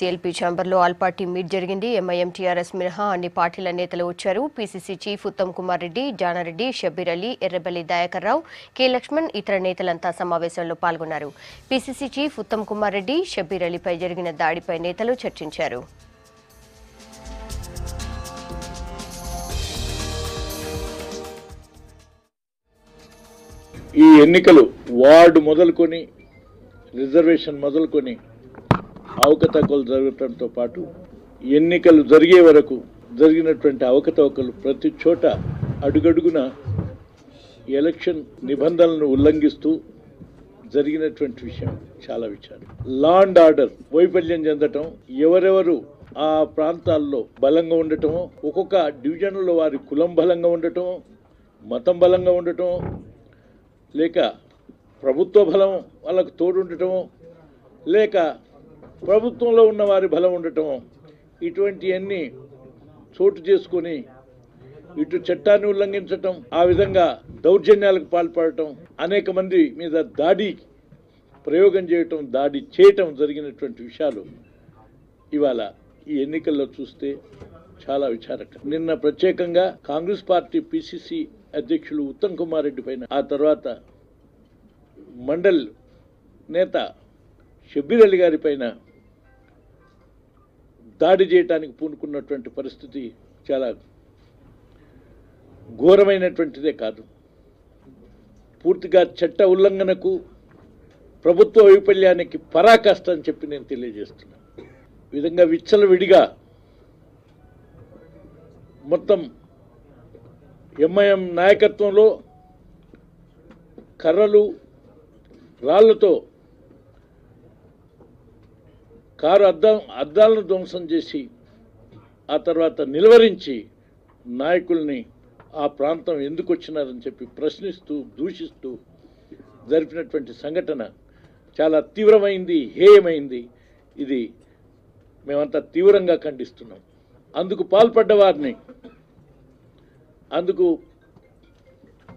CLP ఛాంబర్లో all party meet జరిగింది. MIM TRS మినహా అన్ని పార్టీల నేతలు వచ్చారు. PCC chief Uttam Kumar Reddy, Jana Reddy, Shabbir Ali, Errabelli Dayakar Rao, K Laxman ఇతర నేతలంతా సమావేశంలో పాల్గొన్నారు. పీసీసీ చీఫ్ ఉత్తమ్ కుమార్ రెడ్డి, షబ్బీర్ అలీపై జరిగిన దాడిపై నేతలు చర్చించారు. ఈ ఎన్నికలు వార్డు మొదలుకొని రిజర్వేషన్ మొదలుకొని అవకతవకలు జరగడంతో పాటు ఎన్నికలు జరిగే వరకు జరిగినటువంటి అవకతవకలు ప్రతి చోట అడుగడుగున ఎలక్షన్ నిబంధనలను ఉల్లంఘిస్తూ జరిగినటువంటి విషయం చాలా విచారం. లా అండ్ ఆర్డర్ వైఫల్యం చెందటం, ఎవరెవరు ఆ ప్రాంతాల్లో బలంగా ఉండటం, ఒక్కొక్క డివిజన్లో వారి కులం బలంగా ఉండటం, మతం బలంగా ఉండటం, లేక ప్రభుత్వ బలం వాళ్ళకు తోడు ఉండటం, లేక ప్రభుత్వంలో ఉన్న వారి బలం ఉండటం, ఇటువంటివన్నీ చోటు చేసుకొని ఇటు చట్టాన్ని ఉల్లంఘించటం, ఆ విధంగా దౌర్జన్యాలకు పాల్పడటం, అనేక మంది మీద దాడి ప్రయోగం చేయటం, దాడి చేయటం జరిగినటువంటి విషయాలు ఇవాళ ఈ ఎన్నికల్లో చూస్తే చాలా విచారకరం. నిన్న ప్రత్యేకంగా కాంగ్రెస్ పార్టీ పిసిసి అధ్యక్షులు ఉత్తమ్ కుమార్ రెడ్డి పైన, ఆ తర్వాత మండల్ నేత షబ్బీర్ అలీ గారి పైన దాడి చేయడానికి పూనుకున్నటువంటి పరిస్థితి చాలా ఘోరమైనటువంటిదే కాదు, పూర్తిగా చట్ట ఉల్లంఘనకు, ప్రభుత్వ వైఫల్యానికి పరాకాష్ట అని చెప్పి నేను తెలియజేస్తున్నాను. ఈ విధంగా విచ్చలవిడిగా మొత్తం ఎంఐఎం నాయకత్వంలో కర్రలు, రాళ్లతో కారు అద్దాలను ధ్వంసం చేసి ఆ తర్వాత నిలువరించి నాయకుల్ని ఆ ప్రాంతం ఎందుకు వచ్చినారని చెప్పి ప్రశ్నిస్తూ, దూషిస్తూ జరిపినటువంటి సంఘటన చాలా తీవ్రమైంది, హేయమైంది. ఇది మేమంతా తీవ్రంగా ఖండిస్తున్నాం. అందుకు పాల్పడ్డ వారిని, అందుకు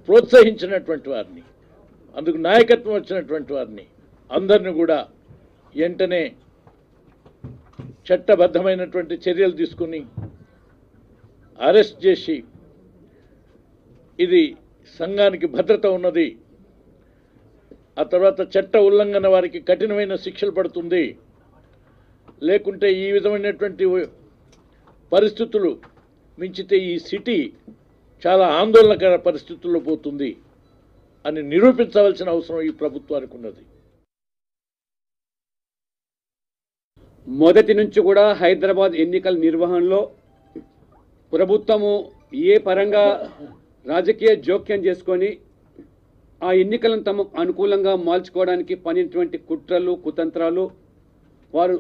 ప్రోత్సహించినటువంటి వారిని, అందుకు నాయకత్వం వచ్చినటువంటి వారిని అందరిని కూడా వెంటనే చట్టబద్ధమైనటువంటి చర్యలు తీసుకుని అరెస్ట్ చేసి, ఇది సంఘానికి భద్రత ఉన్నది, ఆ తర్వాత చట్ట ఉల్లంఘన వారికి కఠినమైన శిక్షలు పడుతుంది, లేకుంటే ఈ విధమైనటువంటి పరిస్థితులు మించితే ఈ సిటీ చాలా ఆందోళనకర పరిస్థితుల్లో పోతుంది అని నిరూపించవలసిన అవసరం ఈ ప్రభుత్వానికి ఉన్నది. మొదటి నుంచి కూడా హైదరాబాద్ ఎన్నికల నిర్వహణలో ప్రభుత్వము ఏ పరంగా రాజకీయ జోక్యం చేసుకొని ఆ ఎన్నికలను తమకు అనుకూలంగా మార్చుకోవడానికి పనినటువంటి కుట్రలు, కుతంత్రాలు, వారు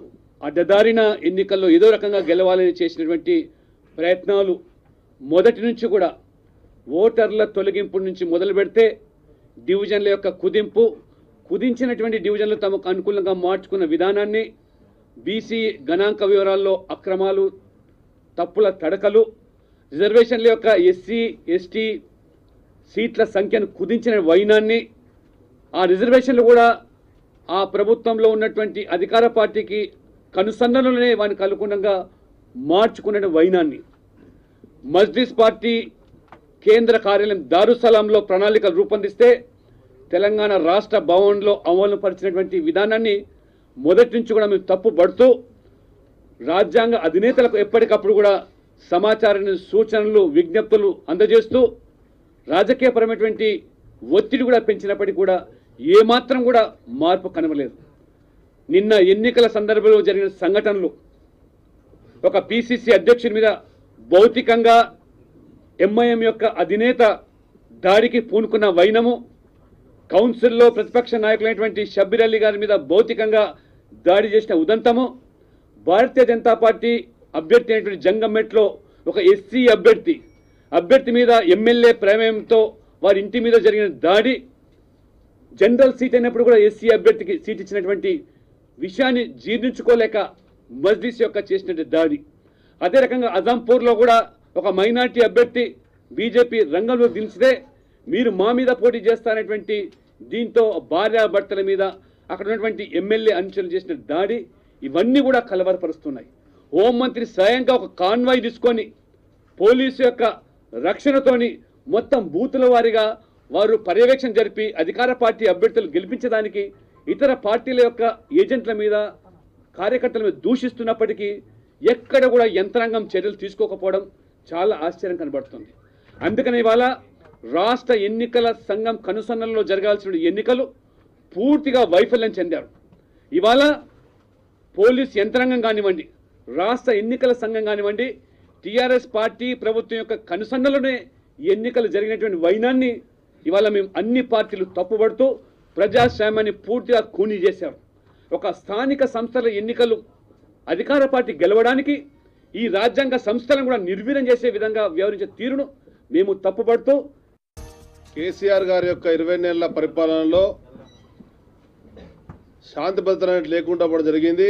అడ్డదారిన ఎన్నికల్లో ఏదో రకంగా గెలవాలని చేసినటువంటి ప్రయత్నాలు మొదటి నుంచి కూడా ఓటర్ల తొలగింపు నుంచి మొదలు పెడితే డివిజన్ల యొక్క కుదింపు, కుదించినటువంటి డివిజన్లు తమకు అనుకూలంగా మార్చుకున్న విధానాన్ని, బీసీ గణాంక వివరాల్లో అక్రమాలు, తప్పుల తడకలు, రిజర్వేషన్ల యొక్క ఎస్సీ ఎస్టీ సీట్ల సంఖ్యను కుదించిన వైనాన్ని, ఆ రిజర్వేషన్లు కూడా ఆ ప్రభుత్వంలో ఉన్నటువంటి అధికార పార్టీకి కనుసన్నలోనే వానికి అనుగుణంగా మార్చుకునే వైనాన్ని, మజ్లిస్ పార్టీ కేంద్ర కార్యాలయం దారుసలాంలో ప్రణాళికలు రూపొందిస్తే తెలంగాణ రాష్ట్ర భవన్లో అమలు పరిచినటువంటి విధానాన్ని మొదటి నుంచి కూడా మేము తప్పుపడుతూ రాజ్యాంగ అధినేతలకు ఎప్పటికప్పుడు కూడా సమాచారాన్ని, సూచనలు, విజ్ఞప్తులు అందజేస్తూ రాజకీయపరమైనటువంటి ఒత్తిడి కూడా పెంచినప్పటికీ కూడా ఏమాత్రం కూడా మార్పు కనబలేదు. నిన్న ఎన్నికల సందర్భంలో జరిగిన సంఘటనలు, ఒక పిసిసి అధ్యక్షుడి మీద భౌతికంగా ఎంఐఎం యొక్క అధినేత దాడికి పూనుకున్న వైనము, కౌన్సిల్లో ప్రతిపక్ష నాయకులైనటువంటి షబ్బీర్ అలీ గారి మీద భౌతికంగా దాడి చేసిన ఉదంతము, భారతీయ జనతా పార్టీ అభ్యర్థి అయినటువంటి జంగంమెట్లో ఒక ఎస్సీ అభ్యర్థి మీద ఎమ్మెల్యే ప్రమేయంతో వారి ఇంటి మీద జరిగిన దాడి, జనరల్ సీట్ అయినప్పుడు కూడా ఎస్సీ అభ్యర్థికి సీట్ ఇచ్చినటువంటి విషయాన్ని జీర్ణించుకోలేక మజ్లిస్ యొక్క చేసినటువంటి దాడి, అదే రకంగా అజంపూర్లో కూడా ఒక మైనార్టీ అభ్యర్థి బీజేపీ రంగంలో దించితే మీరు మా మీద పోటీ చేస్తారనేటువంటి దీంతో భార్యాభర్తల మీద అక్కడ ఉన్నటువంటి ఎమ్మెల్యే అనుచరులు చేసిన దాడి, ఇవన్నీ కూడా కలవరపరుస్తున్నాయి. హోంమంత్రి స్వయంగా ఒక కాన్వాయ్ తీసుకొని పోలీసు యొక్క రక్షణతోని మొత్తం బూతుల వారీగా వారు పర్యవేక్షణ జరిపి అధికార పార్టీ అభ్యర్థులు గెలిపించడానికి ఇతర పార్టీల యొక్క ఏజెంట్ల మీద కార్యకర్తల మీద దూషిస్తున్నప్పటికీ ఎక్కడ కూడా యంత్రాంగం చర్యలు తీసుకోకపోవడం చాలా ఆశ్చర్యం కనబడుతుంది. అందుకని ఇవాళ రాష్ట్ర ఎన్నికల సంఘం కనుసన్నల్లో జరగాల్సిన ఎన్నికలు పూర్తిగా వైఫల్యం చెందారు. ఇవాళ పోలీస్ యంత్రాంగం కానివ్వండి, రాష్ట్ర ఎన్నికల సంఘం కానివ్వండి, టీఆర్ఎస్ పార్టీ ప్రభుత్వం యొక్క కనుసన్నలోనే ఎన్నికలు జరిగినటువంటి వైనాన్ని ఇవాళ మేము అన్ని పార్టీలు తప్పుపడుతూ ప్రజాస్వామ్యాన్ని పూర్తిగా ఖూనీ చేశారు. ఒక స్థానిక సంస్థల ఎన్నికలు అధికార పార్టీ గెలవడానికి ఈ రాజ్యాంగ సంస్థలను కూడా నిర్వీర్యం చేసే విధంగా వ్యవహరించే తీరును మేము తప్పుపడుతూ కేసీఆర్ గారి యొక్క 20 నెలల పరిపాలనలో శాంతి భద్రత లేకుండా పోవడం జరిగింది.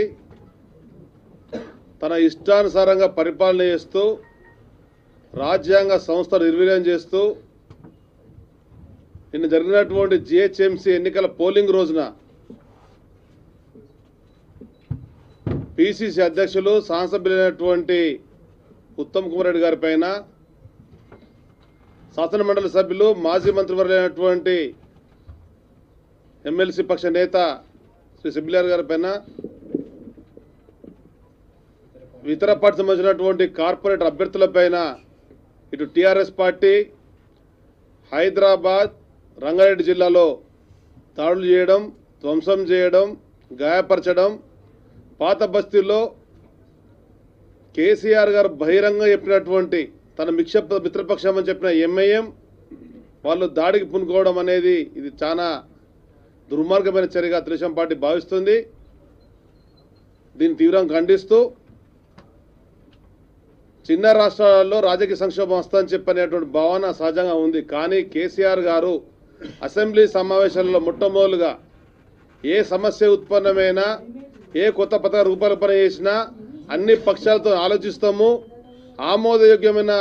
తన ఇష్టానుసారంగా పరిపాలన చేస్తూ రాజ్యాంగ సంస్థలు నిర్వీర్యం చేస్తూ నిన్న జరిగినటువంటి జిహెచ్ఎంసీ ఎన్నికల పోలింగ్ రోజున పిసిసి అధ్యక్షులు శాసనసభ్యులైనటువంటి ఉత్తమ్ కుమార్ రెడ్డి గారి పైన, శాసనమండలి సభ్యులు మాజీ మంత్రివర్యులైనటువంటి ఎమ్మెల్సీ పక్ష నేత శ్రీ సిబిలిఆర్ గారి పైన, ఇతర పార్టీ సంబంధించినటువంటి కార్పొరేట్ అభ్యర్థుల పైన ఇటు టీఆర్ఎస్ పార్టీ హైదరాబాద్, రంగారెడ్డి జిల్లాలో దాడులు చేయడం, ధ్వంసం చేయడం, గాయపరచడం, పాత బస్తీల్లో కేసీఆర్ గారు బహిరంగంగా చెప్పినటువంటి తన మిత్రపక్షం అని చెప్పిన ఎంఐఎం వాళ్ళు దాడికి పూనుకోవడం అనేది ఇది చాలా దుర్మార్గమైన చర్యగా తెలుగుదేశం పార్టీ భావిస్తుంది. దీన్ని తీవ్రంగా ఖండిస్తూ చిన్న రాష్ట్రాలలో రాజకీయ సంక్షోభం వస్తుందని చెప్పనేటువంటి భావన సహజంగా ఉంది. కానీ కేసీఆర్ గారు అసెంబ్లీ సమావేశాలలో మొట్టమొదలుగా ఏ సమస్య ఉత్పన్నమైనా, ఏ కొత్త పథక రూపకల్పన చేసినా అన్ని పక్షాలతో ఆలోచిస్తాము, ఆమోదయోగ్యమైన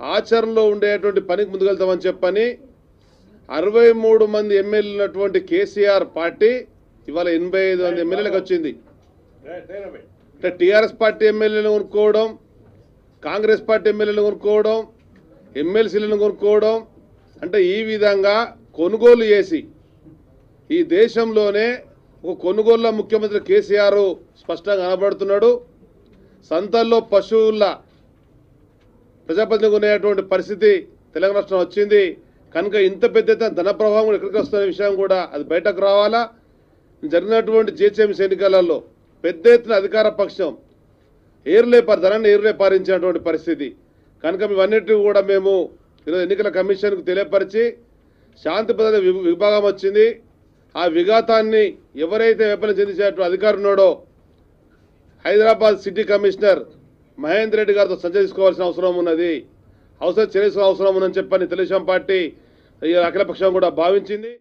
ఆచరణలో ఉండేటువంటి పనికి ముందుకెళ్తామని చెప్పని 63 మంది ఎమ్మెల్యేలు ఉన్నటువంటి కేసీఆర్ పార్టీ ఇవాళ 85 మంది ఎమ్మెల్యేలకు వచ్చింది. అంటే టీఆర్ఎస్ పార్టీ ఎమ్మెల్యేలను కొనుక్కోవడం, కాంగ్రెస్ పార్టీ ఎమ్మెల్యేలను కొనుక్కోవడం, ఎమ్మెల్సీలను కొనుక్కోవడం, అంటే ఈ విధంగా కొనుగోలు చేసి ఈ దేశంలోనే ఒక కొనుగోలులో ముఖ్యమంత్రి కేసీఆర్ స్పష్టంగా కనబడుతున్నాడు. సంతల్లో పశువుల ప్రజాప్రతినిధులు కొనేటువంటి పరిస్థితి తెలంగాణ రాష్ట్రం వచ్చింది కనుక ఇంత పెద్ద ఎత్తున ధన ప్రవాహం ఎక్కడికి వస్తున్న విషయం కూడా అది బయటకు రావాలా. జరిగినటువంటి జిహెచ్ఎంసీ ఎన్నికలలో పెద్ద ఎత్తున అధికార పక్షం ధనాన్ని ఏరులే పారించినటువంటి పరిస్థితి కనుక ఇవన్నిటిని కూడా మేము ఈరోజు ఎన్నికల కమిషన్కు తెలియపరిచి శాంతి భద్రత విభాగం వచ్చింది. ఆ విఘాతాన్ని ఎవరైతే వైఫల్యం చెందించేటువంటి అధికారి ఉన్నాడో హైదరాబాద్ సిటీ కమిషనర్ మహేందర్ రెడ్డి గారితో సంచరించుకోవాల్సిన అవసరం ఉన్నది, చర్య అవసరం ఉందని చెప్పని తెలుగుదేశం పార్టీ అఖిలపక్షం కూడా భావించింది.